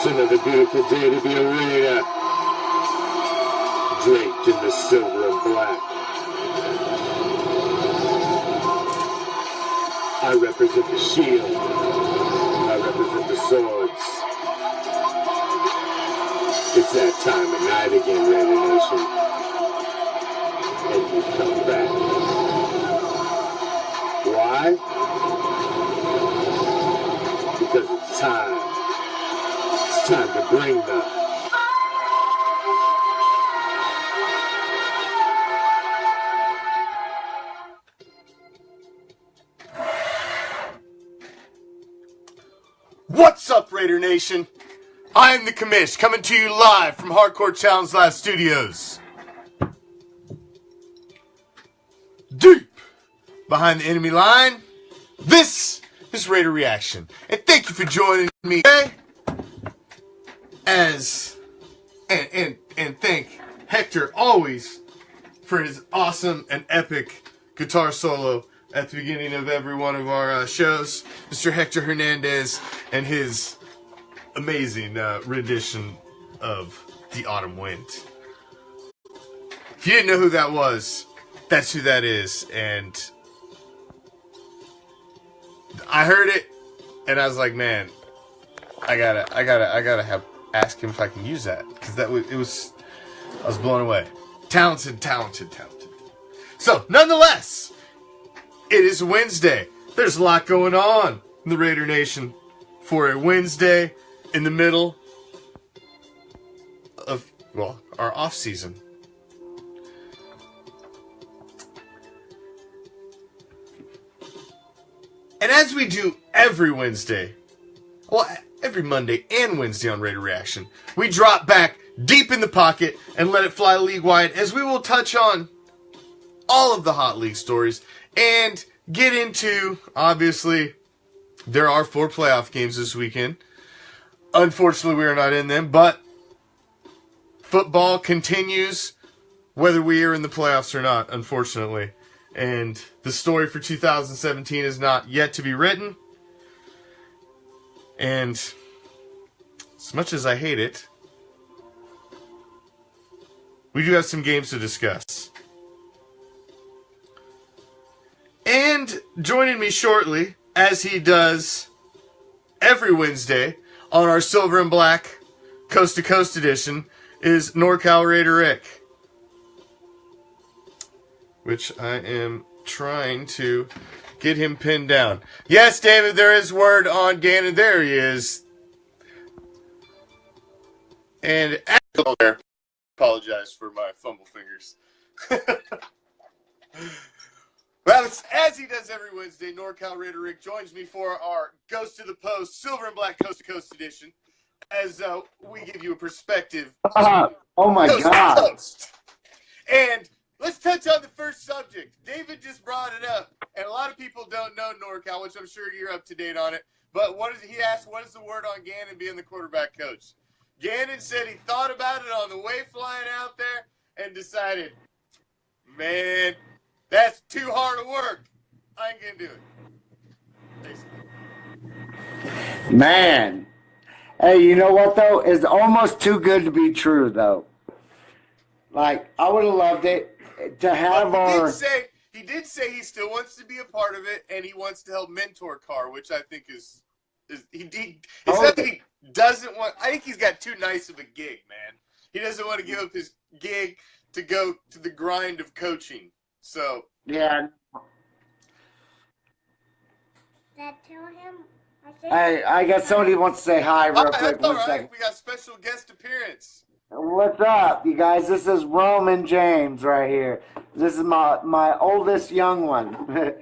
It's another beautiful day to be a raider, draped in the silver and black. I represent the shield. I represent the swords. It's that time of night again, Raider Nation. And you've come back. Why? Because it's time. It's time to bring the... What's up, Raider Nation? I am The Commish, coming to you live from Hardcore Challenge Live Studios. Deep behind the enemy line, this is Raider Reaction. And thank you for joining me today. And thank Hector always for his awesome and epic guitar solo at the beginning of every one of our shows. Mr. Hector Hernandez and his amazing rendition of The Autumn Wind. If you didn't know who that was, that's who that is. And I heard it and I was like, man, I gotta ask him if I can use that, because I was blown away. Talented. So, nonetheless, it is Wednesday. There's a lot going on in the Raider Nation for a Wednesday in the middle of, well, our off season. And as we do every Wednesday, well, every Monday and Wednesday on Raider Reaction, we drop back deep in the pocket and let it fly league-wide, as we will touch on all of the hot league stories and get into, obviously, there are 4 playoff games this weekend. Unfortunately, we are not in them, but football continues whether we are in the playoffs or not, unfortunately. And the story for 2017 is not yet to be written. And as much as I hate it, we do have some games to discuss. And joining me shortly, as he does every Wednesday on our Silver and Black Coast to Coast edition, is NorCalRaiderRick, which I am trying to get him pinned down. Yes, David, there is word on Gannon. There he is. And there, apologize for my fumble fingers. Well, as he does every Wednesday, NorCalRaiderRick joins me for our Ghost to the Post Silver and Black Coast to Coast edition, as we give you a perspective. Oh my Coast God! to coast. And let's touch on the first subject. David just brought it up, and a lot of people don't know NorCal, which I'm sure you're up to date on it. But he asked, what is the word on Gannon being the quarterback coach? Gannon said he thought about it on the way flying out there and decided, man, that's too hard of work. I ain't gonna do it. Basically. Man, hey, you know what though? It's almost too good to be true though. Like, I would have loved it to have He did say he still wants to be a part of it, and he wants to help mentor Carr, which I think is he doesn't want. I think he's got too nice of a gig, man. He doesn't want to give up his gig to go to the grind of coaching. So yeah. Tell him. I guess somebody wants to say hi real quick. That's all 1 right. second. We got special guest appearance. What's up, you guys? This is Roman James right here. This is my oldest young one.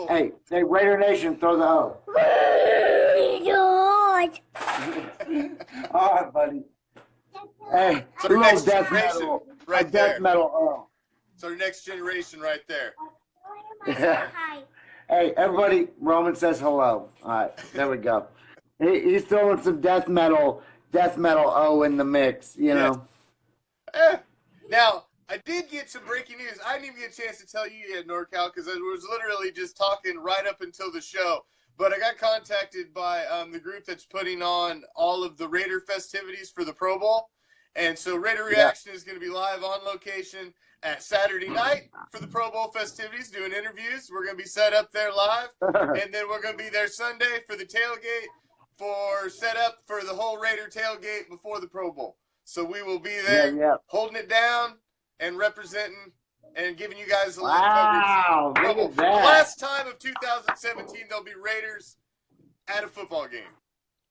Hey, Raider Nation, throw the O. George. All right, buddy. Hey, So a little next death generation metal. right there. Death metal O. So our next generation right there. Hi. Hey, everybody, Roman says hello. All right, there we go. He's throwing some death metal O in the mix, you know. Now, I did get some breaking news. I didn't even get a chance to tell you yet, NorCal, because I was literally just talking right up until the show. but I got contacted by the group that's putting on all of the Raider festivities for the Pro Bowl. And so Raider Reaction is going to be live on location at Saturday night for the Pro Bowl festivities, doing interviews. We're going to be set up there live. And then we're going to be there Sunday for the tailgate, for set up for the whole Raider tailgate before the Pro Bowl. So we will be there holding it down and representing and giving you guys a live coverage. Look at that. The last time of 2017, there'll be Raiders at a football game.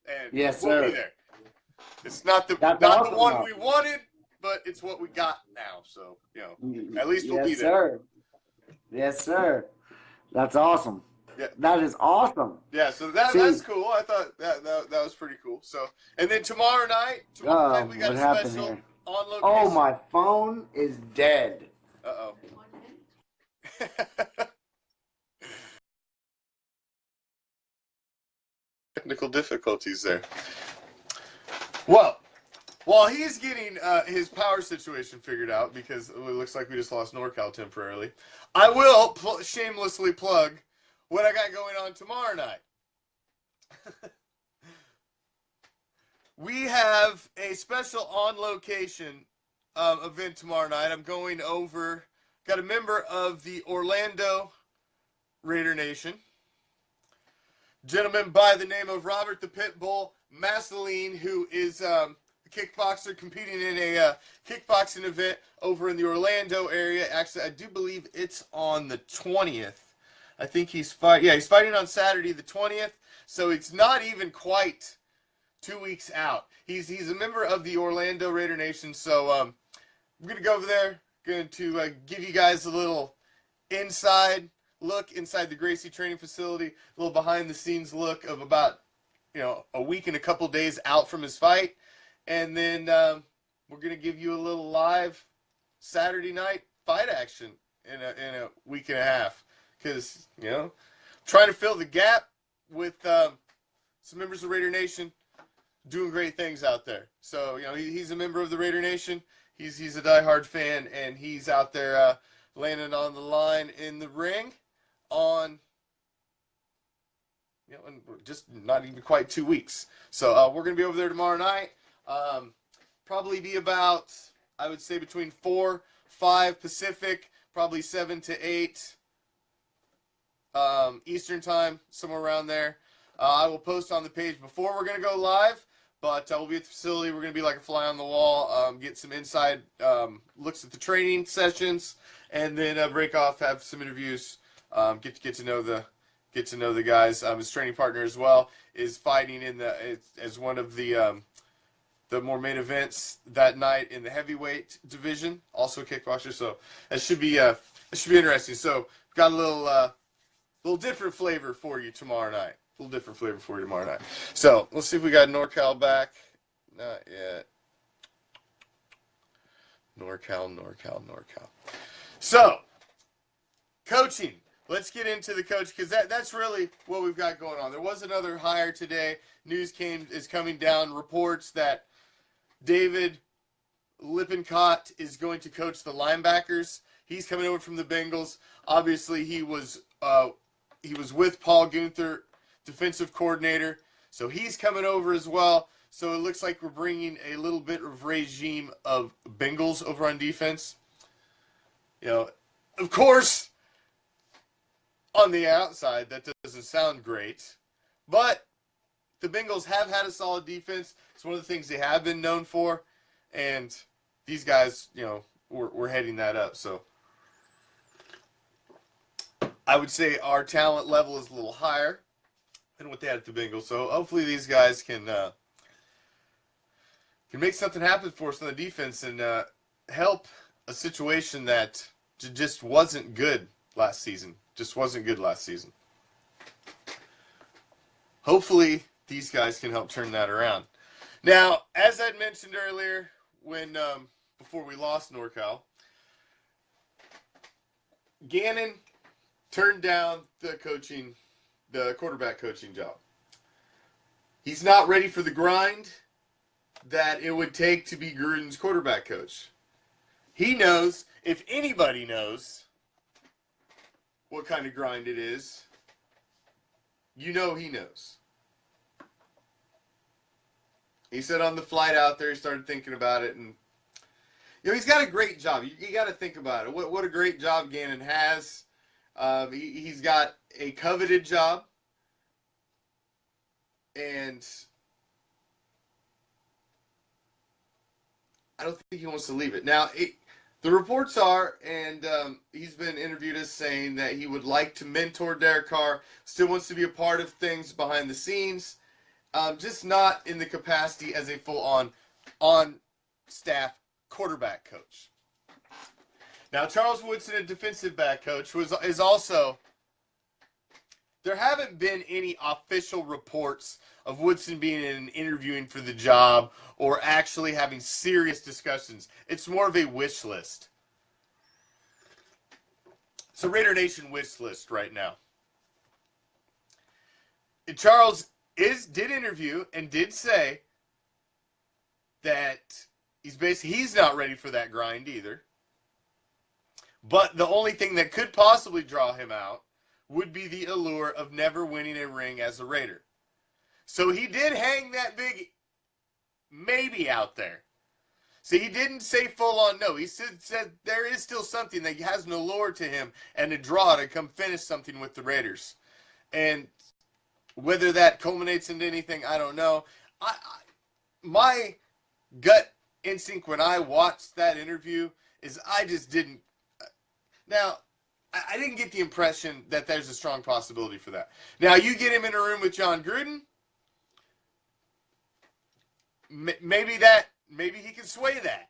And we'll be there. It's not the one we wanted, but it's what we got now. So, at least we'll be there. Sir. Yes, sir. That's awesome. Yeah. That is awesome. Yeah, so that's cool. I thought that was pretty cool. So, and then tomorrow night we got a special on location. Oh, my phone is dead. Uh-oh. Technical difficulties there. Well, while he's getting his power situation figured out, because it looks like we just lost NorCal temporarily, I will shamelessly plug what I got going on tomorrow night. We have a special on-location event tomorrow night. I'm going over, got a member of the Orlando Raider Nation, gentleman by the name of Robert the Pitbull Masseline, who is a kickboxer competing in a kickboxing event over in the Orlando area. Actually, I do believe it's on the 20th. I think he's fighting. Yeah, he's fighting on Saturday the 20th. So it's not even quite 2 weeks out. He's a member of the Orlando Raider Nation. So I'm gonna go over there. Going to give you guys a little inside look inside the Gracie training facility, a little behind the scenes look of about a week and a couple days out from his fight, and then we're gonna give you a little live Saturday night fight action in a week and a half, because trying to fill the gap with some members of Raider Nation doing great things out there. So he's a member of the Raider Nation. He's a diehard fan, and he's out there landing on the line in the ring on in just not even quite 2 weeks. So we're gonna be over there tomorrow night. Probably be about, I would say, between 4, 5 Pacific, probably 7 to 8 Eastern time, somewhere around there. I will post on the page before we're gonna go live, but we'll be at the facility. We're gonna be like a fly on the wall, get some inside looks at the training sessions, and then break off, have some interviews, get to know the guys. His training partner as well is fighting as one of the more main events that night in the heavyweight division, also a kickboxer. So that should be interesting. So we've got a little different flavor for you tomorrow night. So let's see if we got NorCal back. Not yet. NorCal. So coaching. Let's get into the coach, because that's really what we've got going on. There was another hire today. News is coming down. Reports that David Lippincott is going to coach the linebackers. He's coming over from the Bengals. Obviously, he was with Paul Guenther, defensive coordinator. So he's coming over as well. So it looks like we're bringing a little bit of regime of Bengals over on defense. Of course, on the outside, that doesn't sound great, but the Bengals have had a solid defense. It's one of the things they have been known for, and these guys, we're heading that up. So I would say our talent level is a little higher than what they had at the Bengals. So hopefully these guys can make something happen for us on the defense and help a situation that just wasn't good last season. Hopefully, these guys can help turn that around. Now, as I'd mentioned earlier, before we lost NorCal, Gannon turned down the quarterback coaching job. He's not ready for the grind that it would take to be Gruden's quarterback coach. He knows, if anybody knows what kind of grind it is, you know he knows. He said on the flight out there, he started thinking about it, and he's got a great job. You got to think about it. What a great job Gannon has. He's got a coveted job, and I don't think he wants to leave it. Now, the reports are, and he's been interviewed as saying that he would like to mentor Derek Carr, still wants to be a part of things behind the scenes, just not in the capacity as a full-on on-staff quarterback coach. Now, Charles Woodson, a defensive back coach, is also... There haven't been any official reports of Woodson being in and interviewing for the job or actually having serious discussions. It's more of a wish list. So Raider Nation wish list right now. And Charles did interview and did say that he's not ready for that grind either. But the only thing that could possibly draw him out would be the allure of never winning a ring as a Raider. So he did hang that big maybe out there. So he didn't say full on no. He said there is still something that has an allure to him and a draw to come finish something with the Raiders. And whether that culminates into anything, I don't know. My gut instinct when I watched that interview is I just didn't. Now, I didn't get the impression that there's a strong possibility for that. Now, you get him in a room with John Gruden, maybe he can sway that.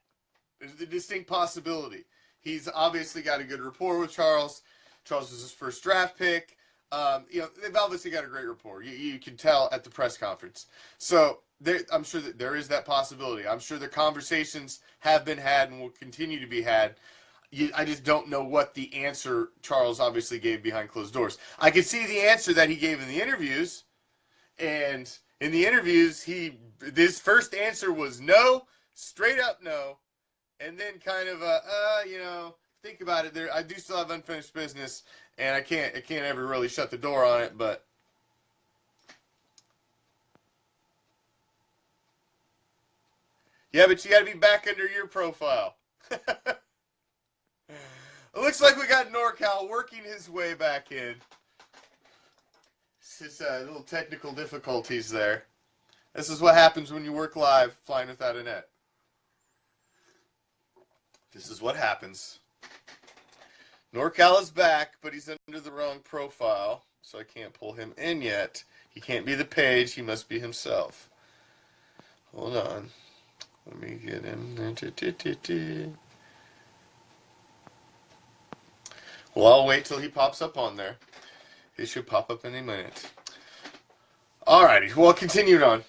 There's a distinct possibility. He's obviously got a good rapport with Charles. Charles was his first draft pick. They've obviously got a great rapport. You can tell at the press conference. So I'm sure that there is that possibility. I'm sure the conversations have been had and will continue to be had. I just don't know what the answer Charles obviously gave behind closed doors. I could see the answer that he gave in the interviews, and in the interviews, his first answer was no, straight up no, and then kind of think about it. I do still have unfinished business, and I can't ever really shut the door on it, but yeah, but you got to be back under your profile. It looks like we got NorCal working his way back in. It's just little technical difficulties there. This is what happens when you work live, flying without a net. This is what happens. NorCal is back, but he's under the wrong profile, so I can't pull him in yet. He can't be the page, he must be himself. Hold on. Let me get him. Well, I'll wait till he pops up on there. He should pop up any minute. Alrighty, well, continuing on.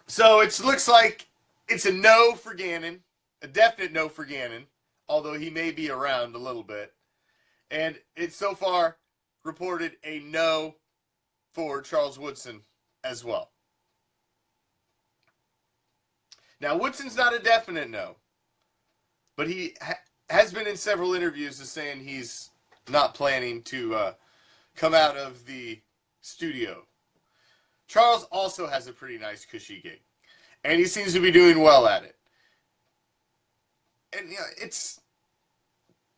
So it looks like it's a no for Gannon, a definite no for Gannon, although he may be around a little bit. And it's so far reported a no for Charles Woodson as well. Now, Woodson's not a definite no, but he has been in several interviews as saying he's not planning to come out of the studio. Charles also has a pretty nice cushy gig, and he seems to be doing well at it. And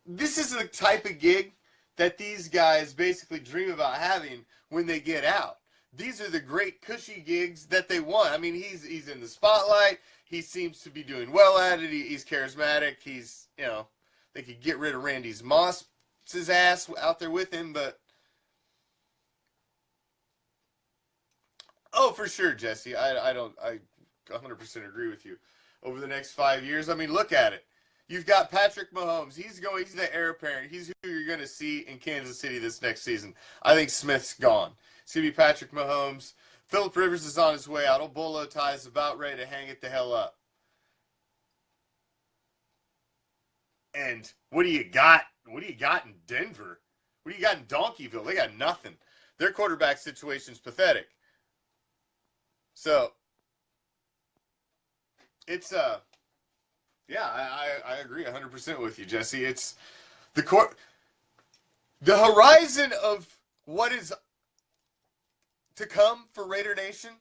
this is the type of gig that these guys basically dream about having when they get out. These are the great cushy gigs that they want. I mean, he's in the spotlight. He seems to be doing well at it. He's charismatic. He's, they could get rid of Randy Moss's ass out there with him, but oh, for sure, Jesse. I 100% agree with you. Over the next 5 years, I mean, look at it. You've got Patrick Mahomes. He's the heir apparent. He's who you're going to see in Kansas City this next season. I think Smith's gone. It's going to be Patrick Mahomes. Phillip Rivers is on his way out. Old Bolo Tie is about ready to hang it the hell up. And what do you got? What do you got in Denver? What do you got in Donkeyville? They got nothing. Their quarterback situation's pathetic. So, it's, yeah, I agree 100% with you, Jesse. It's the horizon of what is to come for Raider Nation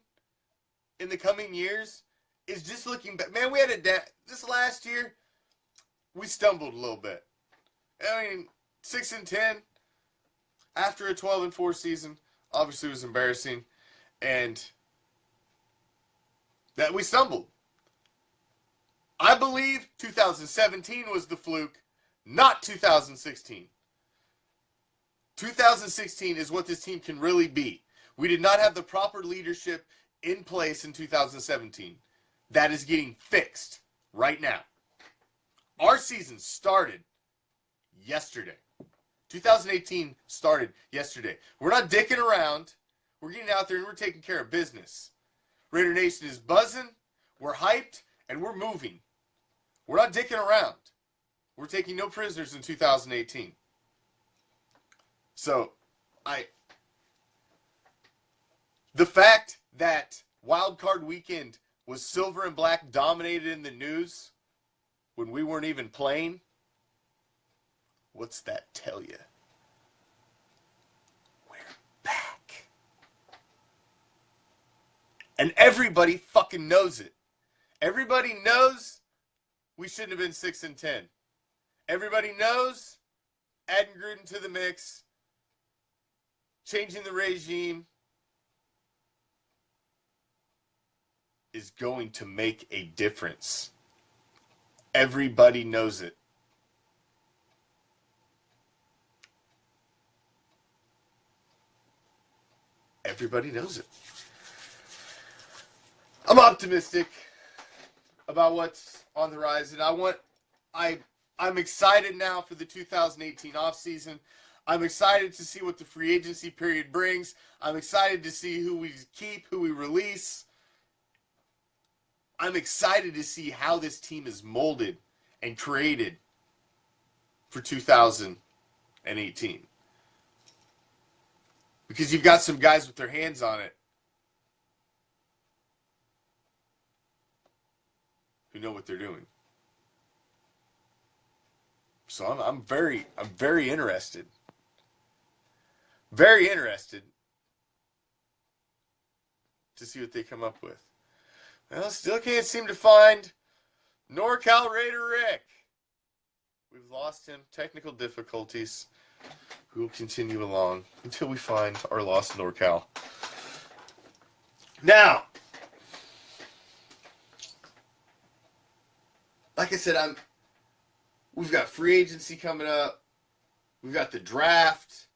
in the coming years is just looking back. Man, we had this last year, we stumbled a little bit. I mean, 6-10 after a 12-4 season obviously was embarrassing, and that we stumbled. I believe 2017 was the fluke, not 2016. 2016 is what this team can really be. We did not have the proper leadership in place in 2017. That is getting fixed right now. Our season started yesterday. 2018 started yesterday. We're not dicking around. We're getting out there and we're taking care of business. Raider Nation is buzzing. We're hyped and we're moving. We're not dicking around. We're taking no prisoners in 2018. So, the fact that Wild Card Weekend was silver and black dominated in the news when we weren't even playing, what's that tell you? We're back. And everybody fucking knows it. Everybody knows we shouldn't have been 6-10. Everybody knows adding Gruden to the mix, changing the regime, is going to make a difference. Everybody knows it. Everybody knows it. I'm optimistic about what's on the horizon. I'm excited now for the 2018 offseason. I'm excited to see what the free agency period brings. I'm excited to see who we keep, who we release. I'm excited to see how this team is molded and created for 2018. Because you've got some guys with their hands on it who know what they're doing. So I'm very interested. Very interested to see what they come up with. Well, still can't seem to find NorCalRaiderRick. We've lost him. Technical difficulties. We will continue along until we find our lost NorCal. Now, like I said, we've got free agency coming up. We've got the draft.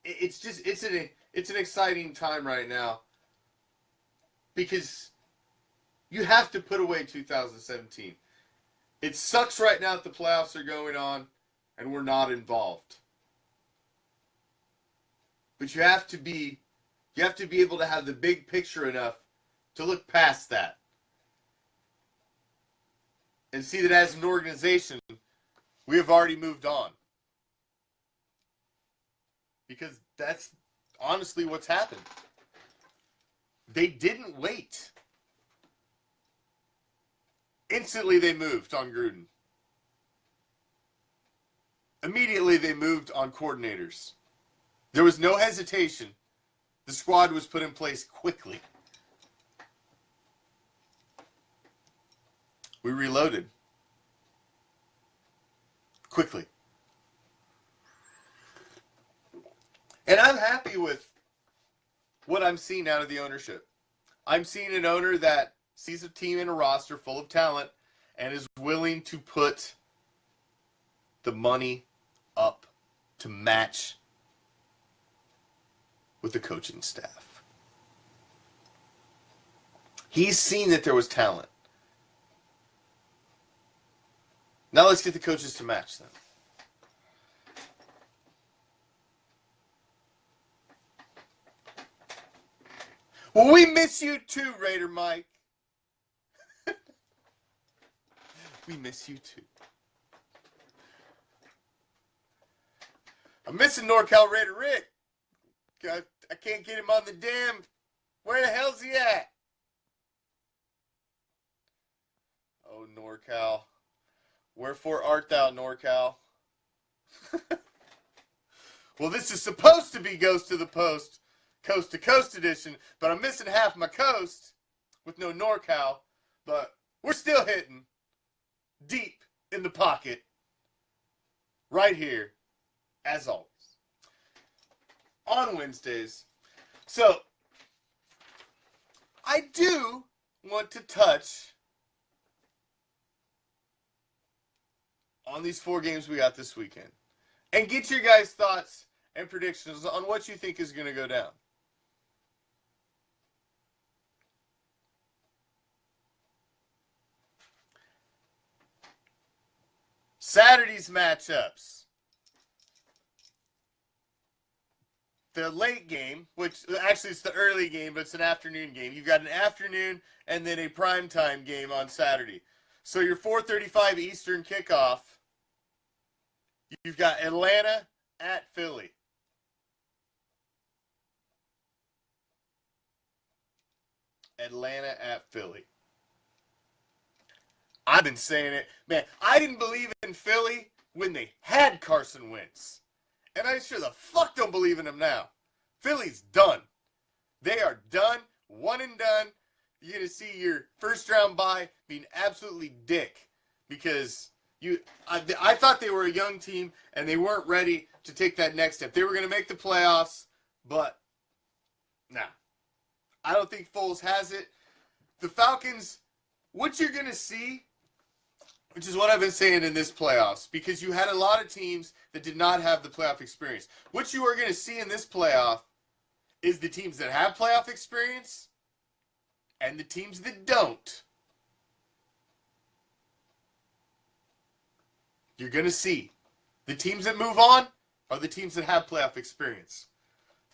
It's an exciting time right now because you have to put away 2017. It sucks right now that the playoffs are going on and we're not involved. But you have to be able to have the big picture enough to look past that and see that as an organization, we have already moved on. Because that's honestly what's happened. They didn't wait. Instantly they moved on Gruden. Immediately they moved on coordinators. There was no hesitation. The squad was put in place quickly. We reloaded. Quickly. And I'm happy with what I'm seeing out of the ownership. I'm seeing an owner that sees a team and a roster full of talent and is willing to put the money up to match with the coaching staff. He's seen that there was talent. Now let's get the coaches to match them. Well, we miss you too, Raider Mike. We miss you too. I'm missing NorCalRaiderRick. I can't get him on the damn. Where the hell's he at? Oh, NorCal. Wherefore art thou, NorCal? Well, this is supposed to be Ghost to the Post. coast to coast edition, but I'm missing half my coast with no NorCal, but we're still hitting deep in the pocket right here, as always, on Wednesdays. So, I do want to touch on these 4 games we got this weekend and get your guys' thoughts and predictions on what you think is going to go down. Saturday's matchups. The late game, which actually it's the early game, but it's an afternoon game. You've got an afternoon and then a primetime game on Saturday. So your 4:35 Eastern kickoff, you've got Atlanta at Philly. Atlanta at Philly. I've been saying it. Man, I didn't believe in Philly when they had Carson Wentz. And I sure the fuck don't believe in him now. Philly's done. They are done. One and done. You're going to see your first round bye being absolutely dick. Because I thought they were a young team and they weren't ready to take that next step. They were going to make the playoffs, but nah. I don't think Foles has it. The Falcons, what you're going to see, which is what I've been saying in this playoffs, because you had a lot of teams that did not have the playoff experience. What you are going to see in this playoff is the teams that have playoff experience and the teams that don't. You're going to see the teams that move on are the teams that have playoff experience.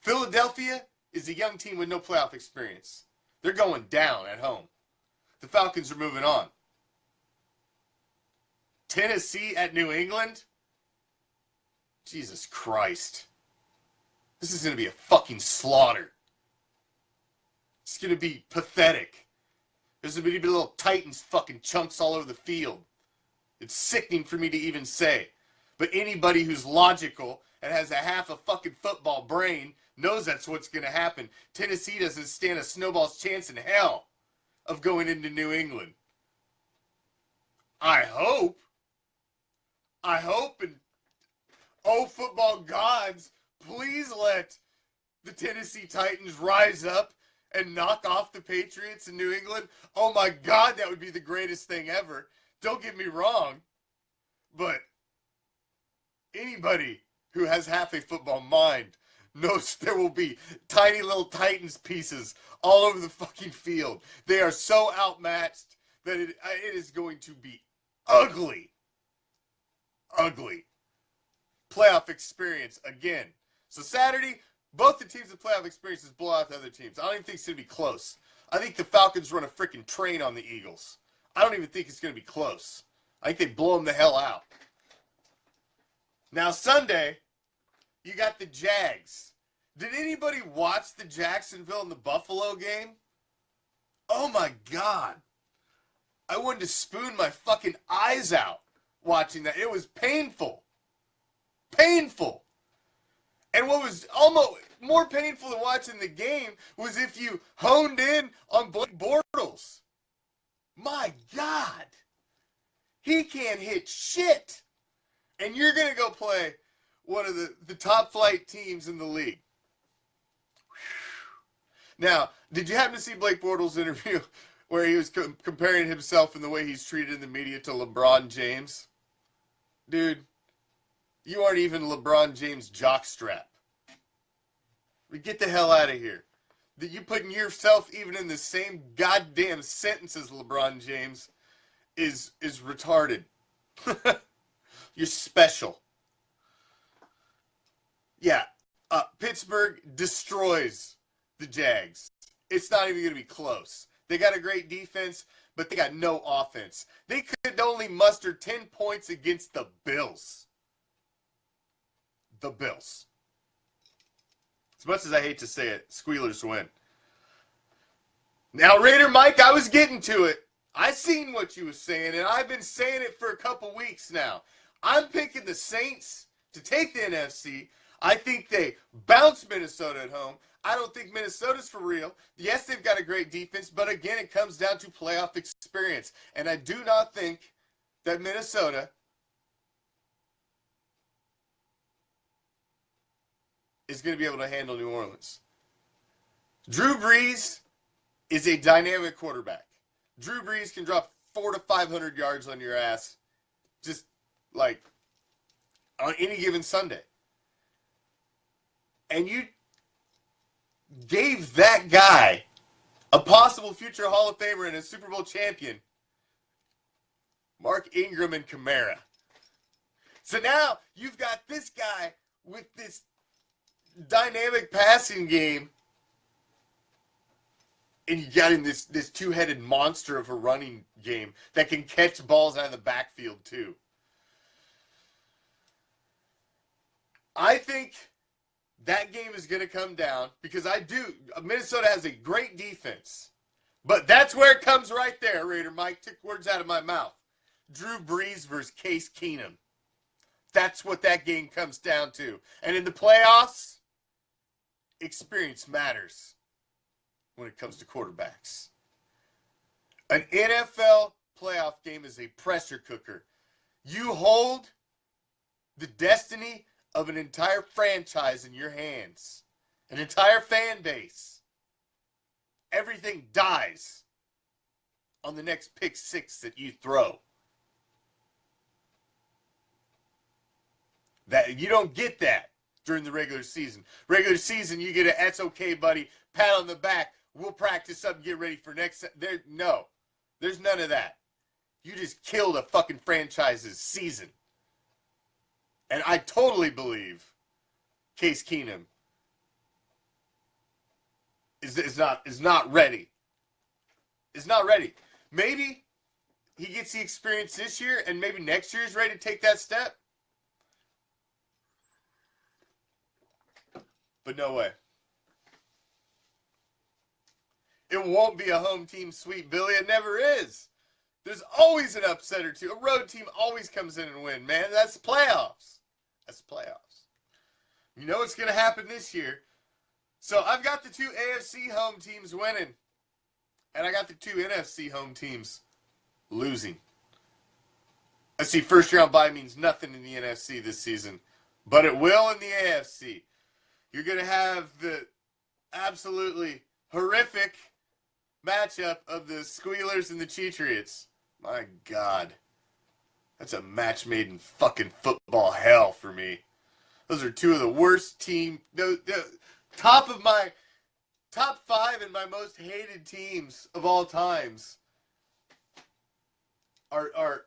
Philadelphia is a young team with no playoff experience. They're going down at home. The Falcons are moving on. Tennessee at New England? Jesus Christ. This is going to be a fucking slaughter. It's going to be pathetic. There's going to be little Titans fucking chunks all over the field. It's sickening for me to even say. But anybody who's logical and has a half a fucking football brain knows that's what's going to happen. Tennessee doesn't stand a snowball's chance in hell of going into New England. I hope, and oh, football gods, please let the Tennessee Titans rise up and knock off the Patriots in New England. Oh my God, that would be the greatest thing ever. Don't get me wrong, but anybody who has half a football mind knows there will be tiny little Titans pieces all over the fucking field. They are so outmatched that it is going to be ugly. Ugly. Playoff experience again. So Saturday, both the teams with playoff experiences blow out the other teams. I don't even think it's going to be close. I think the Falcons run a freaking train on the Eagles. I don't even think it's going to be close. I think they blow them the hell out. Now Sunday, you got the Jags. Did anybody watch the Jacksonville and the Buffalo game? Oh my God. I wanted to spoon my fucking eyes out watching that. It was painful. Painful. And what was almost more painful than watching the game was if you honed in on Blake Bortles. My God. He can't hit shit. And you're going to go play one of the top flight teams in the league. Now, did you happen to see Blake Bortles' interview where he was comparing himself and the way he's treated in the media to LeBron James? Dude, you aren't even LeBron James' jockstrap. Get the hell out of here. That you putting yourself even in the same goddamn sentence as LeBron James is retarded. You're special. Yeah, Pittsburgh destroys the Jags. It's not even going to be close. They got a great defense, but they got no offense. They could only muster 10 points against the Bills. The Bills. As much as I hate to say it, Squealers win. Now, Raider Mike, I was getting to it. I seen what you was saying, and I've been saying it for a couple weeks now. I'm picking the Saints to take the NFC. I think they bounce Minnesota at home. I don't think Minnesota's for real. Yes, they've got a great defense, but again, it comes down to playoff experience. And I do not think that Minnesota is going to be able to handle New Orleans. Drew Brees is a dynamic quarterback. Drew Brees can drop 400 to 500 yards on your ass just like on any given Sunday. And you gave that guy, a possible future Hall of Famer and a Super Bowl champion, Mark Ingram and Kamara. So now you've got this guy with this dynamic passing game, and you got him this two-headed monster of a running game that can catch balls out of the backfield too. I think that game is going to come down because Minnesota has a great defense. But that's where it comes right there, Raider Mike. Took words out of my mouth. Drew Brees versus Case Keenum. That's what that game comes down to. And in the playoffs, experience matters when it comes to quarterbacks. An NFL playoff game is a pressure cooker. You hold the destiny of an entire franchise in your hands, an entire fan base. Everything dies on the next pick six that you throw. That you don't get that during the regular season. Regular season, you get a "that's okay, buddy," pat on the back. We'll practice up and get ready for next. No, there's none of that. You just killed a fucking franchise's season. And I totally believe Case Keenum is not ready. Is not ready. Maybe he gets the experience this year, and maybe next year is ready to take that step. But no way. It won't be a home team sweep, Billy. It never is. There's always an upset or two. A road team always comes in and wins, man. That's playoffs. That's playoffs. You know what's going to happen this year. So I've got the two AFC home teams winning. And I got the two NFC home teams losing. I see first round bye means nothing in the NFC this season. But it will in the AFC. You're going to have the absolutely horrific matchup of the Squealers and the Cheatriots. My God. That's a match made in fucking football hell for me. Those are two of the worst team. The top 5 and my most hated teams of all times are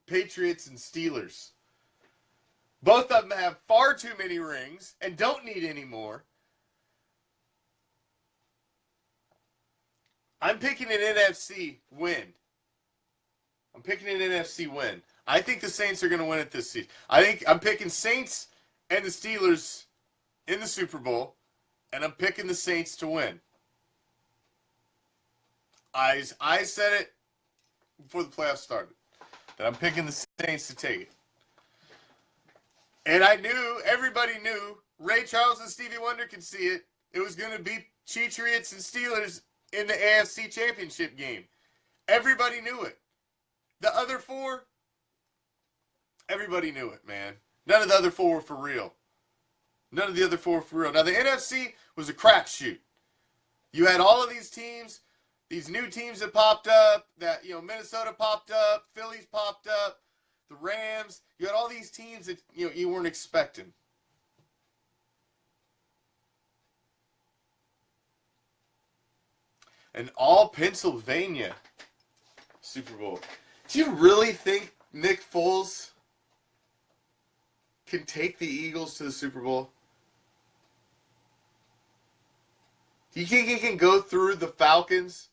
Patriots and Steelers. Both of them have far too many rings and don't need any more. I'm picking an NFC win. I think the Saints are going to win it this season. I'm picking Saints and the Steelers in the Super Bowl, and I'm picking the Saints to win. I said it before the playoffs started, that I'm picking the Saints to take it. And everybody knew, Ray Charles and Stevie Wonder could see it. It was going to be Cheatriots and Steelers in the AFC Championship game. Everybody knew it. The other four, everybody knew it, man. None of the other four were for real. Now, the NFC was a crapshoot. You had all of these teams, these new teams that popped up, that, Minnesota popped up, Phillies popped up, the Rams. You had all these teams that, you weren't expecting. An all Pennsylvania Super Bowl. Do you really think Nick Foles can take the Eagles to the Super Bowl? Do you think he can go through the Falcons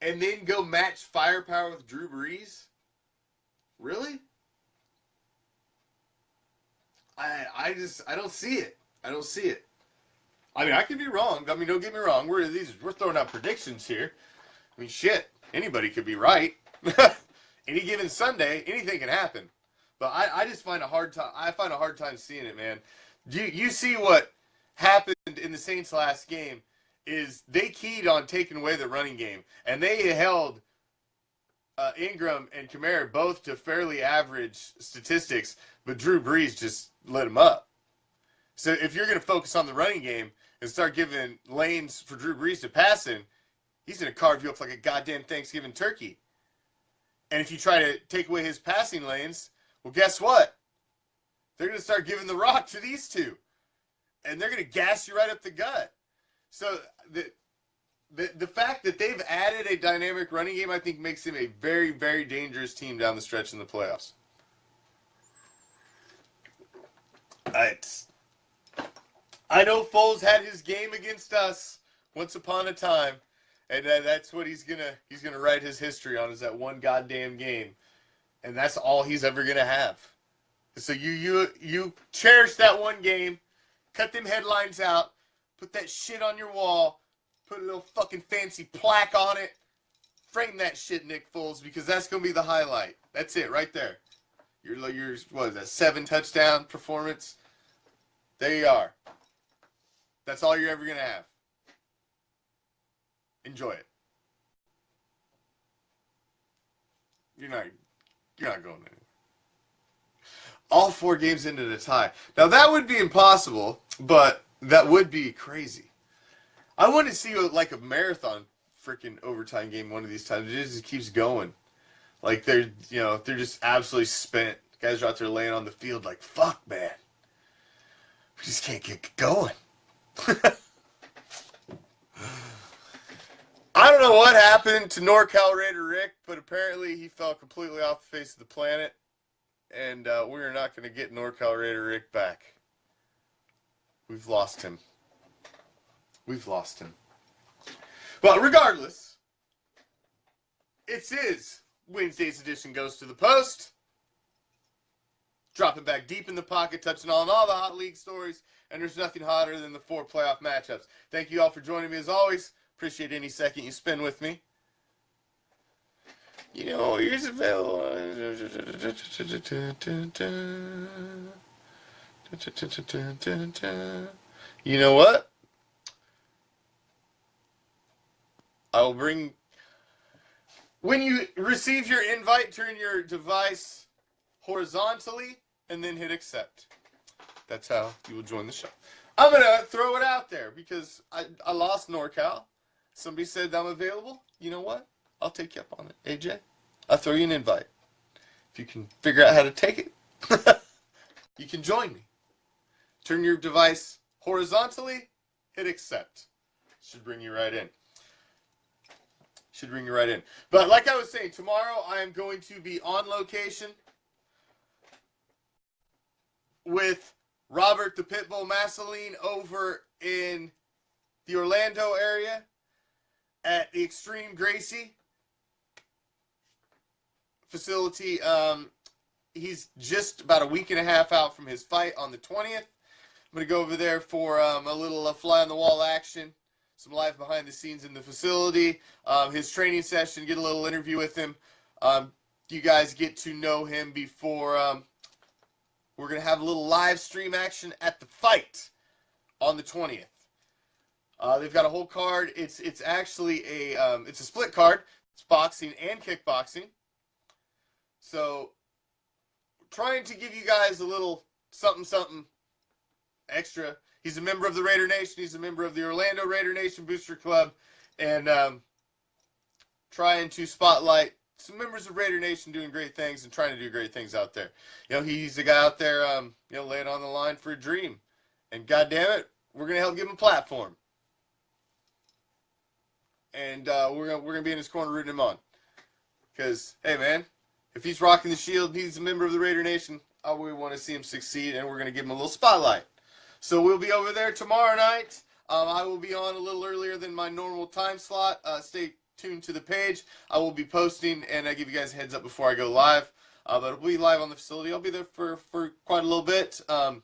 and then go match firepower with Drew Brees? Really? I don't see it. I don't see it. I mean, I could be wrong. I mean, don't get me wrong. We're throwing out predictions here. Anybody could be right. Any given Sunday, anything can happen. But I just find a hard time. I find a hard time seeing it, man. You see what happened in the Saints' last game is they keyed on taking away the running game, and they held Ingram and Kamara both to fairly average statistics, but Drew Brees just lit them up. So if you're going to focus on the running game and start giving lanes for Drew Brees to pass in, he's going to carve you up like a goddamn Thanksgiving turkey. And if you try to take away his passing lanes, well, guess what? They're going to start giving the rock to these two. And they're going to gas you right up the gut. So the fact that they've added a dynamic running game, I think, makes him a very, very dangerous team down the stretch in the playoffs. I know Foles had his game against us once upon a time, and that's what he's gonna write his history on, is that one goddamn game, and that's all he's ever gonna have. So you cherish that one game, cut them headlines out, put that shit on your wall, put a little fucking fancy plaque on it, frame that shit, Nick Foles, because that's gonna be the highlight. That's it right there. Your what is that, 7 touchdown performance? There you are. That's all you're ever gonna have. Enjoy it. You're not going anywhere. All 4 games into the tie. Now that would be impossible, but that would be crazy. I want to see like a marathon freaking overtime game one of these times. It just keeps going. Like they're just absolutely spent. Guys are out there laying on the field like, fuck, man. We just can't get going. I don't know what happened to NorCalRaiderRick, but apparently he fell completely off the face of the planet, and we're not going to get NorCalRaiderRick back. We've lost him. We've lost him. But regardless, it's his Wednesday's edition goes to the post. Dropping back deep in the pocket, touching on all the hot league stories, and there's nothing hotter than the 4 playoff matchups. Thank you all for joining me as always. Appreciate any second you spend with me. You know, here's available. You know what? I will bring... When you receive your invite, turn your device horizontally and then hit accept. That's how you will join the show. I'm going to throw it out there because I lost NorCal. Somebody said I'm available. You know what? I'll take you up on it. AJ, I'll throw you an invite. If you can figure out how to take it, you can join me. Turn your device horizontally, hit accept. Should bring you right in. Should bring you right in. But like I was saying, tomorrow I am going to be on location with Robert the Pitbull Massaline over in the Orlando area at the Extreme Gracie facility. He's just about a week and a half out from his fight on the 20th. I'm going to go over there for a little fly-on-the-wall action, some live behind the scenes in the facility, his training session, get a little interview with him. You guys get to know him before we're going to have a little live stream action at the fight on the 20th. They've got a whole card. It's actually it's a split card. It's boxing and kickboxing. So trying to give you guys a little something extra. He's a member of the Raider Nation. He's a member of the Orlando Raider Nation Booster Club, and trying to spotlight some members of Raider Nation doing great things and trying to do great things out there. You know, he's the guy out there, laying on the line for a dream, and goddamn it, we're gonna help give him a platform, and we're gonna be in his corner rooting him on, because hey man, if he's rocking the shield, he's a member of the Raider Nation. We want to see him succeed, and we're gonna give him a little spotlight. So we'll be over there tomorrow night. I will be on a little earlier than my normal time slot. Stay tuned to the page. I will be posting, and I give you guys a heads up before I go live. But it'll be live on the facility. I'll be there for quite a little bit. I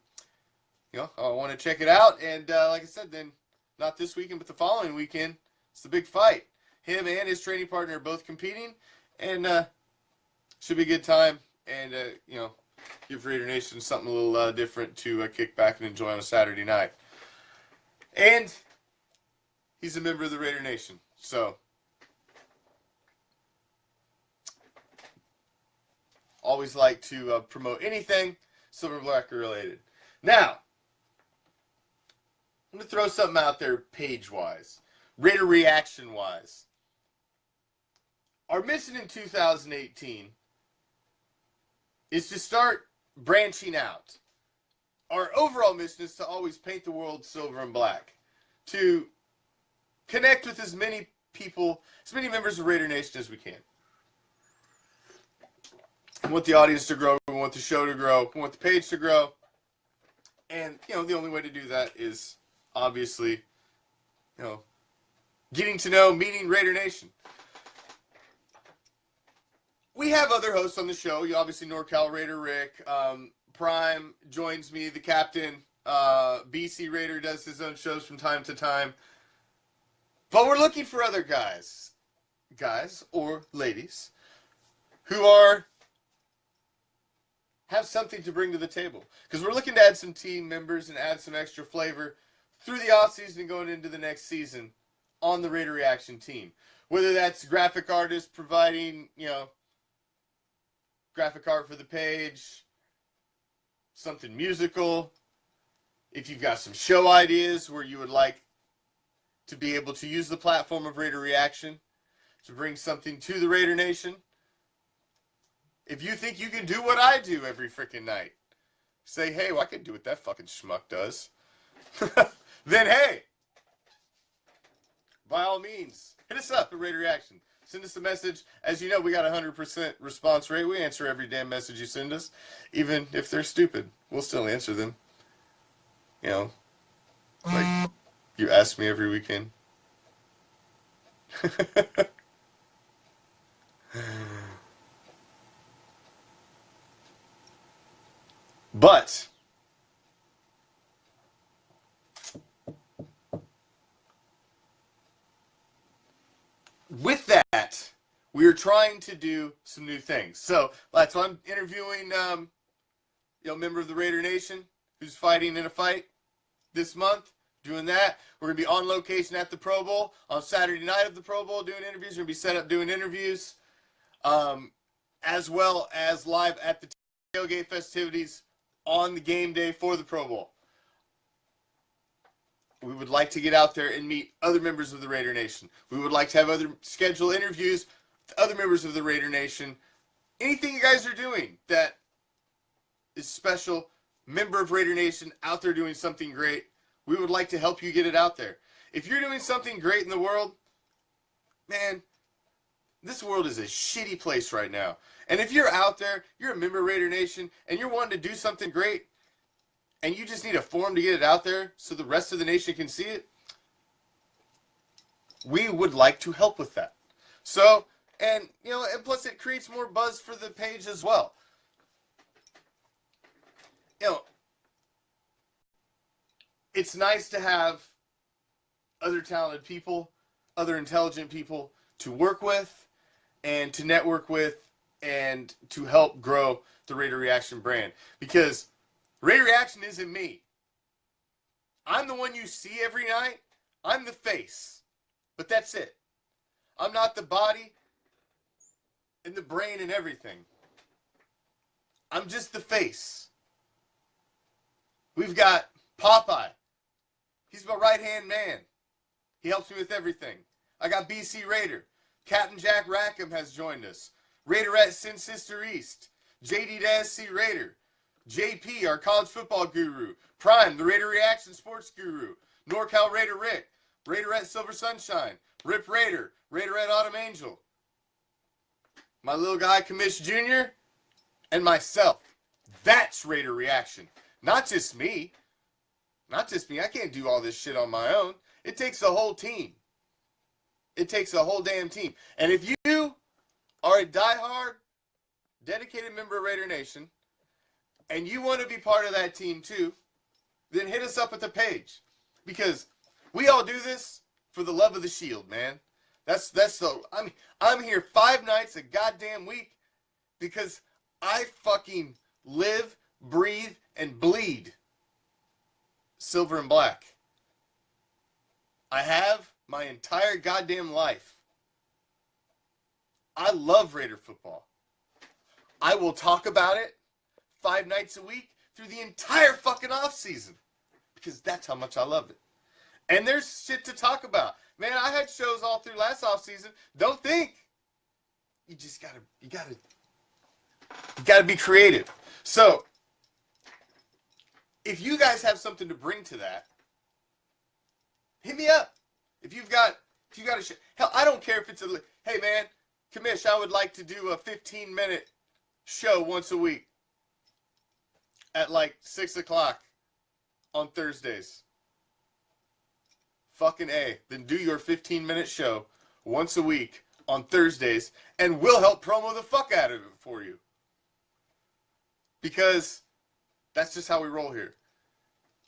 want to check it out. And like I said, then not this weekend, but the following weekend, it's the big fight. Him and his training partner are both competing, and should be a good time. And give Raider Nation something a little different to kick back and enjoy on a Saturday night. And he's a member of the Raider Nation, so always like to promote anything Silver Blacker related. Now, I'm going to throw something out there page-wise, Raider reaction-wise. Our mission in 2018 is to start branching out. Our overall mission is to always paint the world silver and black, to connect with as many people, as many members of Raider Nation as we can. We want the audience to grow, we want the show to grow, we want the page to grow. And, the only way to do that is obviously, getting to know, meeting Raider Nation. We have other hosts on the show. You obviously NorCalRaiderRick. Prime joins me, the captain. BC Raider does his own shows from time to time. But we're looking for other guys or ladies, who have something to bring to the table. Because we're looking to add some team members and add some extra flavor through the offseason and going into the next season on the Raider Reaction team. Whether that's graphic artists providing, graphic art for the page, something musical. If you've got some show ideas where you would like to be able to use the platform of Raider Reaction to bring something to the Raider Nation. If you think you can do what I do every freaking night, say, hey, well, I can do what that fucking schmuck does. Then, hey, by all means, hit us up at Raider Reaction. Send us a message. As you know, we got a 100% response rate. We answer every damn message you send us. Even if they're stupid, we'll still answer them. Like you ask me every weekend. But with that, we are trying to do some new things. So that's why I'm interviewing, member of the Raider Nation who's fighting in a fight this month. Doing that, we're gonna be on location at the Pro Bowl on Saturday night of the Pro Bowl doing interviews. We're gonna be set up doing interviews, as well as live at the tailgate festivities on the game day for the Pro Bowl. We would like to get out there and meet other members of the Raider Nation. We would like to have other scheduled interviews with other members of the Raider Nation. Anything you guys are doing that is special, member of Raider Nation out there doing something great, we would like to help you get it out there. If you're doing something great in the world, man, this world is a shitty place right now. And if you're out there, you're a member of Raider Nation, and you're wanting to do something great, and you just need a forum to get it out there so the rest of the nation can see it, we would like to help with that. So, and plus it creates more buzz for the page as well. It's nice to have other talented people, other intelligent people to work with and to network with and to help grow the Raider Reaction brand. Because Raider Reaction isn't me. I'm the one you see every night. I'm the face. But that's it. I'm not the body and the brain and everything. I'm just the face. We've got Popeye. He's my right-hand man. He helps me with everything. I got BC Raider. Captain Jack Rackham has joined us. Raiderette Sin Sister East. JD-SC Raider. JP, our college football guru. Prime, the Raider Reaction sports guru. NorCalRaiderRick. Raiderette Silver Sunshine. Rip Raider. Raiderette Autumn Angel. My little guy Commish Jr. And myself. That's Raider Reaction. Not just me. Not just me. I can't do all this shit on my own. It takes a whole team. It takes a whole damn team. And if you are a diehard, dedicated member of Raider Nation, and you want to be part of that team too, then hit us up at the page. Because we all do this for the love of the shield, man. I'm here 5 nights a goddamn week because I fucking live, breathe, and bleed silver and black. I have my entire goddamn life. I love Raider football. I will talk about it 5 nights a week through the entire fucking off season because that's how much I love it. And there's shit to talk about. Man, I had shows all through last off season. Don't think. You just gotta be creative. So, if you guys have something to bring to that, hit me up. If you've got a show, hell, I don't care if it's hey man, Commish, I would like to do a 15-minute show once a week at like 6 o'clock on Thursdays. Fucking A. Then do your 15-minute show once a week on Thursdays, and we'll help promo the fuck out of it for you. Because that's just how we roll here.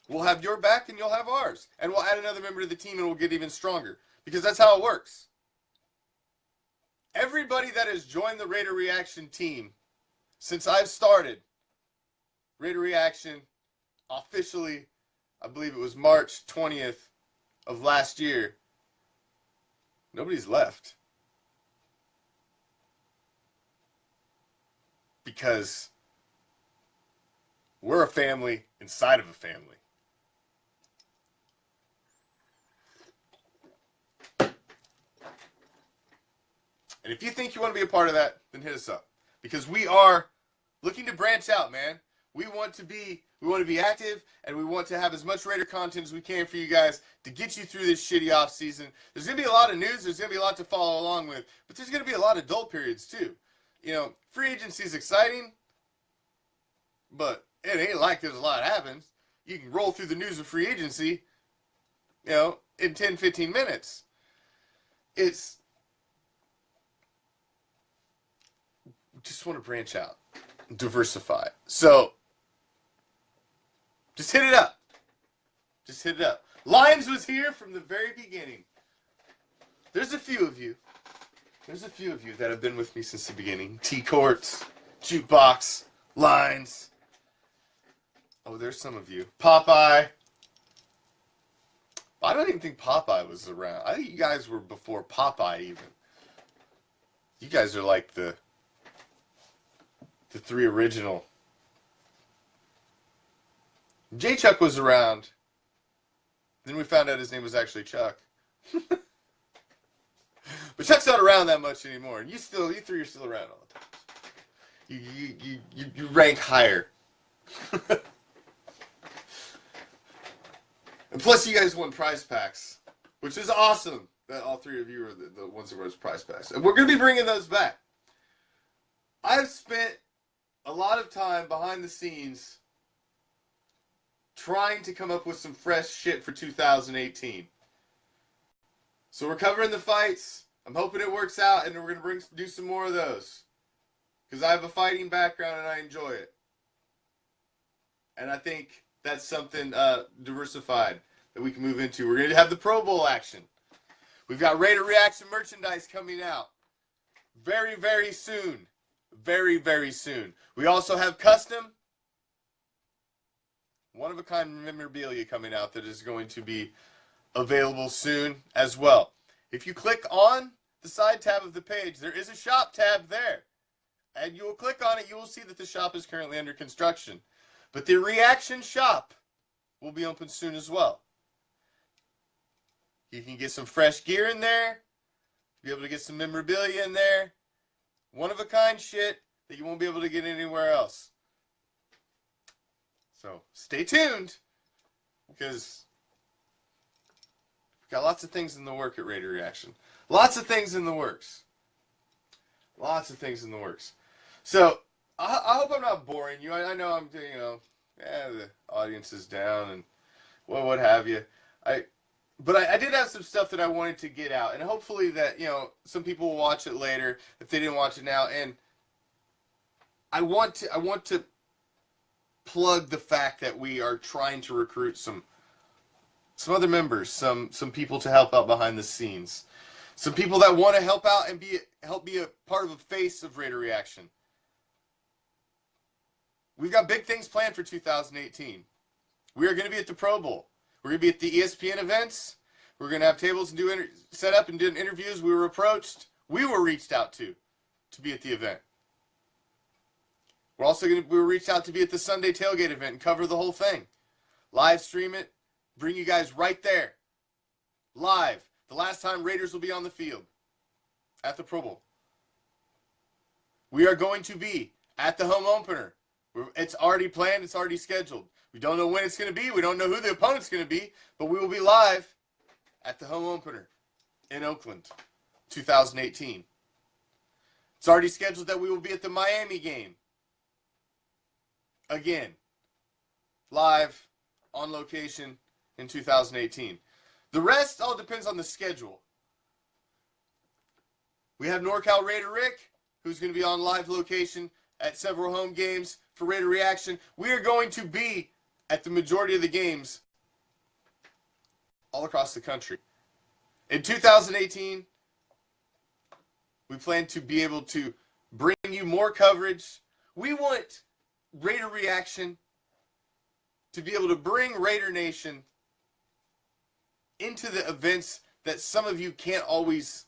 We'll have your back and you'll have ours. And we'll add another member to the team and we'll get even stronger. Because that's how it works. Everybody that has joined the Raider Reaction team since I've started Raider Reaction officially, I believe it was March 20th of last year, nobody's left. Because we're a family inside of a family. And if you think you want to be a part of that, then hit us up. Because we are looking to branch out, man. We want to be active, and we want to have as much Raider content as we can for you guys to get you through this shitty off season. There's going to be a lot of news. There's going to be a lot to follow along with. But there's going to be a lot of dull periods, too. You know, free agency is exciting, but it ain't like there's a lot happens. You can roll through the news of free agency, you know, in 10, 15 minutes. Just want to branch out, diversify. So, just hit it up. Just hit it up. Lions was here from the very beginning. There's a few of you. That have been with me since the beginning. T-Courts, Jukebox, Lines. Oh, there's some of you. Popeye. I don't even think Popeye was around. I think you guys were before Popeye even. You guys are like the 3 original. J-Chuck was around. Then we found out his name was actually Chuck. But Chuck's not around that much anymore. And you 3 are still around all the time. You rank higher. And plus you guys won prize packs, which is awesome that all 3 of you are the ones that won prize packs. And we're going to be bringing those back. I've spent a lot of time behind the scenes trying to come up with some fresh shit for 2018. So we're covering the fights. I'm hoping it works out, and we're going to do some more of those. Because I have a fighting background, and I enjoy it. And I think that's something diversified that we can move into. We're going to have the Pro Bowl action. We've got Raider Reaction merchandise coming out very, very soon. Very, very soon. We also have custom, one-of-a-kind memorabilia coming out that is going to be available soon as well. If you click on the side tab of the page, there is a shop tab there. And you will click on it, you will see that the shop is currently under construction. But the Reaction shop will be open soon as well. You can get some fresh gear in there, be able to get some memorabilia in there, one-of-a-kind shit that you won't be able to get anywhere else. So stay tuned, because we've got lots of things in the work at Raider Reaction. Lots of things in the works. Lots of things in the works. So I hope I'm not boring you. I know I'm, the audience is down and what have you. But I did have some stuff that I wanted to get out, and hopefully that, some people will watch it later if they didn't watch it now. And I want to plug the fact that we are trying to recruit some other members, some people to help out behind the scenes, some people that want to help out and help be a part of a face of Raider Reaction. we've got big things planned for 2018. We are going to be at the Pro Bowl. We're going to be at the ESPN events. We're going to have tables and set up and do interviews. We were reached out to be at the event. We were reached out to be at the Sunday tailgate event and cover the whole thing. Live stream it, bring you guys right there. Live. The last time Raiders will be on the field at the Pro Bowl. We are going to be at the home opener. It's already planned. It's already scheduled. We don't know when it's going to be. We don't know who the opponent's going to be. But we will be live at the home opener in Oakland, 2018. It's already scheduled that we will be at the Miami game. Again, live, on location in 2018. The rest all depends on the schedule. We have NorCalRaiderRick, who's going to be on live location at several home games for Raider Reaction. We are going to be at the majority of the games all across the country. In 2018, we plan to be able to bring you more coverage. We want Raider Reaction to be able to bring Raider Nation into the events that some of you can't always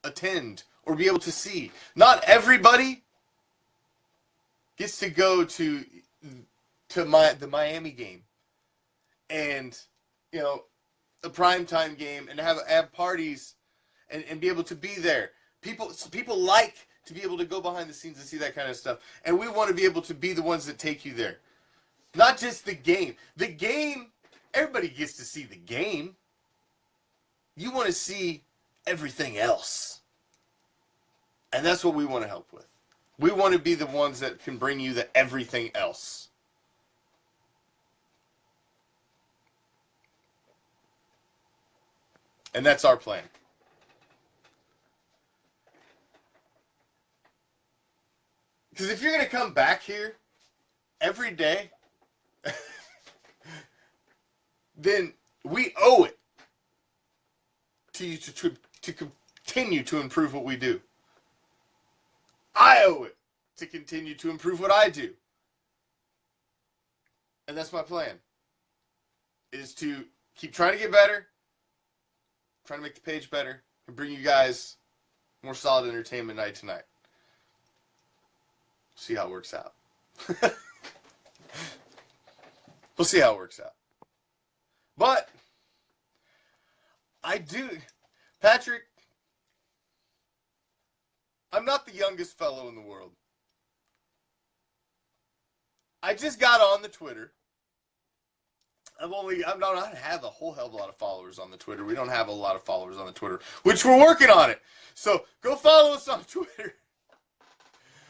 attend or be able to see. Not everybody gets to go to the Miami game and, you know, the primetime game and have parties and be able to be there. People like to be able to go behind the scenes and see that kind of stuff. And we want to be able to be the ones that take you there. Not just the game. The game, everybody gets to see the game. You want to see everything else. And that's what we want to help with. We want to be the ones that can bring you the everything else. And that's our plan. Because if you're going to come back here every day, then we owe it to you to continue to improve what we do. I owe it to continue to improve what I do. And that's my plan. Is to keep trying to get better, trying to make the page better, and bring you guys more solid entertainment night to night. See how it works out. We'll see how it works out. But Patrick, I'm not the youngest fellow in the world. I just got on the Twitter. I don't have a whole hell of a lot of followers on the Twitter. We don't have a lot of followers on the Twitter, which we're working on it. So go follow us on Twitter.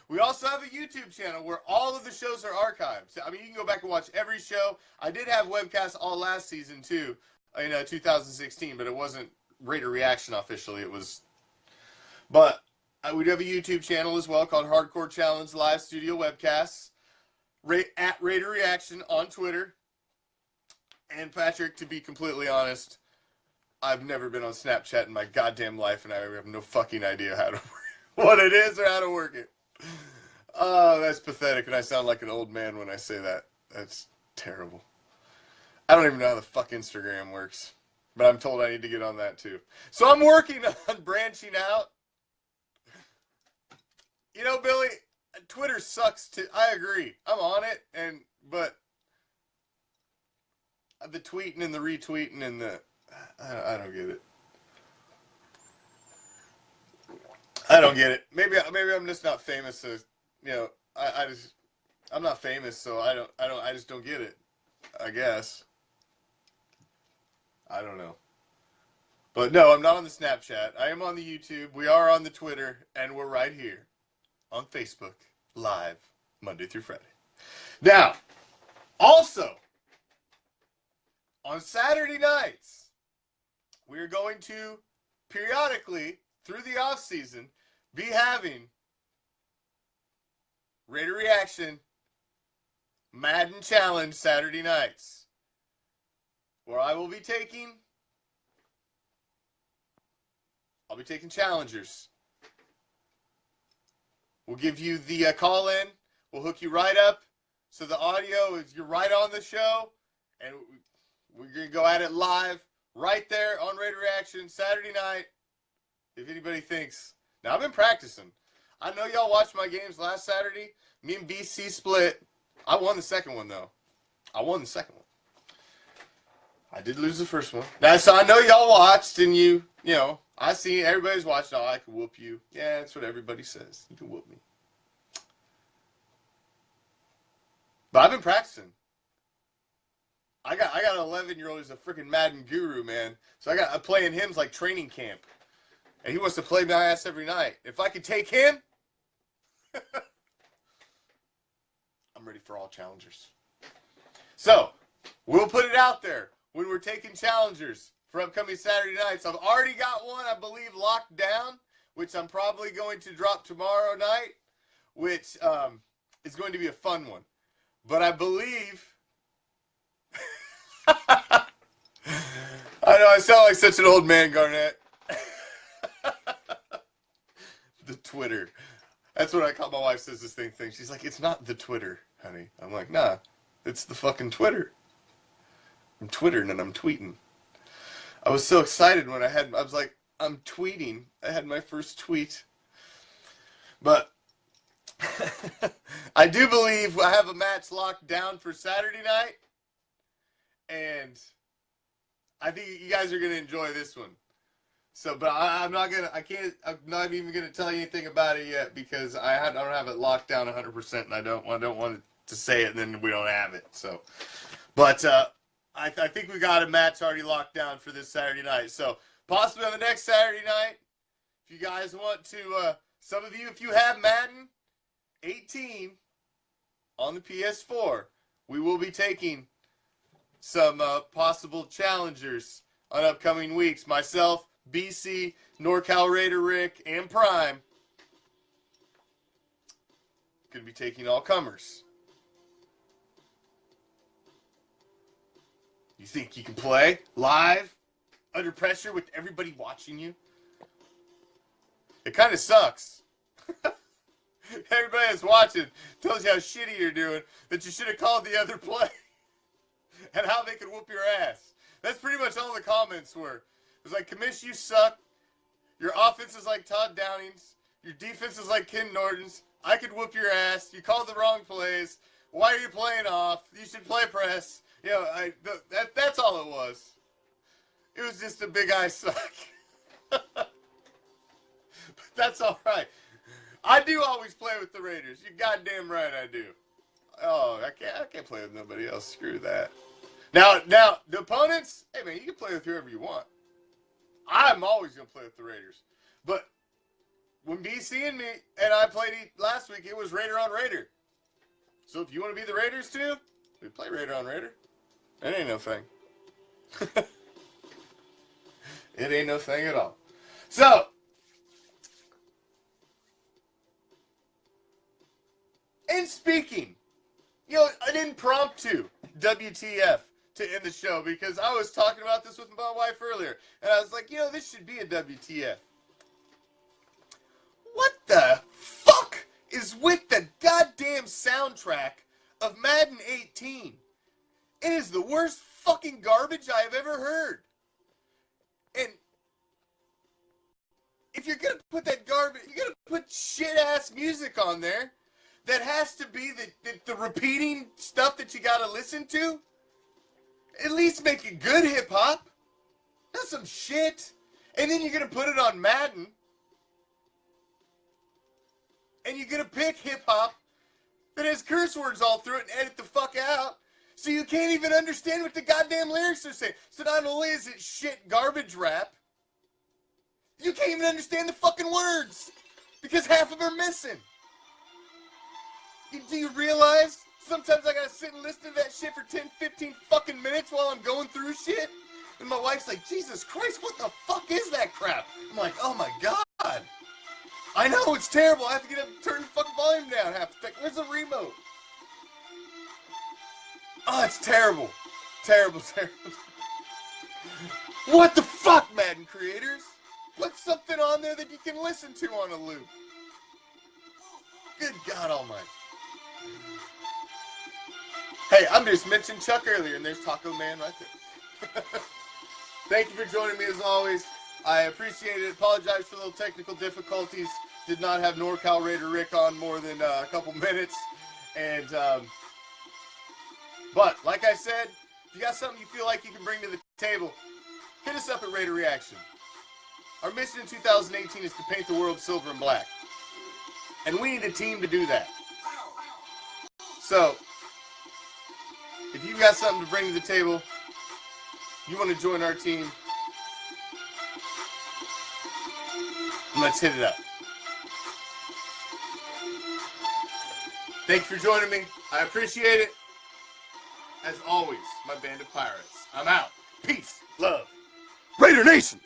We also have a YouTube channel where all of the shows are archived. I mean, you can go back and watch every show. I did have webcasts all last season, too, in 2016, but it wasn't Raider Reaction officially. But we do have a YouTube channel as well called Hardcore Challenge Live Studio Webcasts, at Raider Reaction on Twitter. And Patrick, to be completely honest, I've never been on Snapchat in my goddamn life, and I have no fucking idea what it is or how to work it. Oh, that's pathetic, and I sound like an old man when I say that. That's terrible. I don't even know how the fuck Instagram works, but I'm told I need to get on that too. So I'm working on branching out. You know, Billy, Twitter sucks too. I agree. I'm on it, but the tweeting and the retweeting and I don't get it. I don't get it. Maybe I'm just not famous. So, you know, I'm not famous, so I just don't get it. I guess. I don't know. But no, I'm not on the Snapchat. I am on the YouTube. We are on the Twitter, and we're right here on Facebook live Monday through Friday. Now, also on Saturday nights, we're going to periodically through the off season be having Raider Reaction Madden Challenge Saturday nights, where I'll be taking challengers. We'll give you the call in. We'll hook you right up So the audio is, you're right on the show, and we're going to go at it live right there on Raider Reaction Saturday night. If anybody thinks. Now, I've been practicing. I know y'all watched my games last Saturday. Me and BC split. I won the second one, though. I won the second one. I did lose the first one. Now, so I know y'all watched, and you know, I see everybody's watched. Oh, I can whoop you. Yeah, that's what everybody says. You can whoop me. But I've been practicing. I got an 11-year-old who's a freaking Madden guru, man. So I'm playing him like training camp. And he wants to play my ass every night. If I could take him, I'm ready for all challengers. So, we'll put it out there when we're taking challengers for upcoming Saturday nights. I've already got one, I believe, locked down, which I'm probably going to drop tomorrow night, which is going to be a fun one. But I believe... I know I sound like such an old man, Garnett. The Twitter. That's what I call my wife says this thing. She's like, it's not the Twitter, honey. I'm like, nah, it's the fucking Twitter. I'm twittering and I'm tweeting. I was so excited when I was like, I'm tweeting. I had my first tweet. But I do believe I have a match locked down for Saturday night. And I think you guys are going to enjoy this one. So, but I'm not even going to tell you anything about it yet because I don't have it locked down 100% and I don't want to say it and then we don't have it. So, but I think we got a match already locked down for this Saturday night. So, possibly on the next Saturday night, if you guys want to, some of you, if you have Madden 18 on the PS4, we will be taking some possible challengers on upcoming weeks. Myself, BC, NorCalRaiderRick, and Prime going to be taking all comers. You think you can play live under pressure with everybody watching you? It kind of sucks. Everybody that's watching tells you how shitty you're doing, that you should have called the other play, and how they could whoop your ass. That's pretty much all the comments were. It was like, Commish, you suck. Your offense is like Todd Downing's. Your defense is like Ken Norton's. I could whoop your ass. You called the wrong plays. Why are you playing off? You should play press. You know, that's all it was. It was just a big I suck. But that's all right. I do always play with the Raiders. You're goddamn right I do. Oh, I can't play with nobody else. Screw that. Now, the opponents, hey man, you can play with whoever you want. I'm always going to play with the Raiders. But when BC and I played last week, it was Raider on Raider. So if you want to be the Raiders too, we play Raider on Raider. It ain't no thing. It ain't no thing at all. So, and speaking, you know, an impromptu WTF to end the show because I was talking about this with my wife earlier, and I was like, you know, this should be a WTF. What the fuck is with the goddamn soundtrack of Madden 18? It is the worst fucking garbage I have ever heard. And if you're gonna put that garbage, you're gonna put shit-ass music on there that has to be the repeating stuff that you gotta listen to. At least make it good hip-hop. Not some shit. And then you're going to put it on Madden. And you're going to pick hip-hop that has curse words all through it and edit the fuck out. So you can't even understand what the goddamn lyrics are saying. So not only is it shit garbage rap, you can't even understand the fucking words. Because half of them are missing. Do you realize? Sometimes I gotta sit and listen to that shit for 10, 15 fucking minutes while I'm going through shit. And my wife's like, Jesus Christ, what the fuck is that crap? I'm like, oh my God. I know, it's terrible. I have to get up and turn the fucking volume down half the time. Where's the remote? Oh, it's terrible. Terrible, terrible. What the fuck, Madden creators? Put something on there that you can listen to on a loop. Good God Almighty. Hey, I'm just mentioning Chuck earlier, and there's Taco Man right there. Thank you for joining me as always. I appreciate it. Apologize for little technical difficulties. Did not have NorCalRaiderRick on more than a couple minutes. And, but, like I said, if you got something you feel like you can bring to the table, hit us up at Raider Reaction. Our mission in 2018 is to paint the world silver and black. And we need a team to do that. So, if you've got something to bring to the table, you want to join our team, let's hit it up. Thank you for joining me. I appreciate it. As always, my band of pirates. I'm out. Peace. Love. Raider Nation!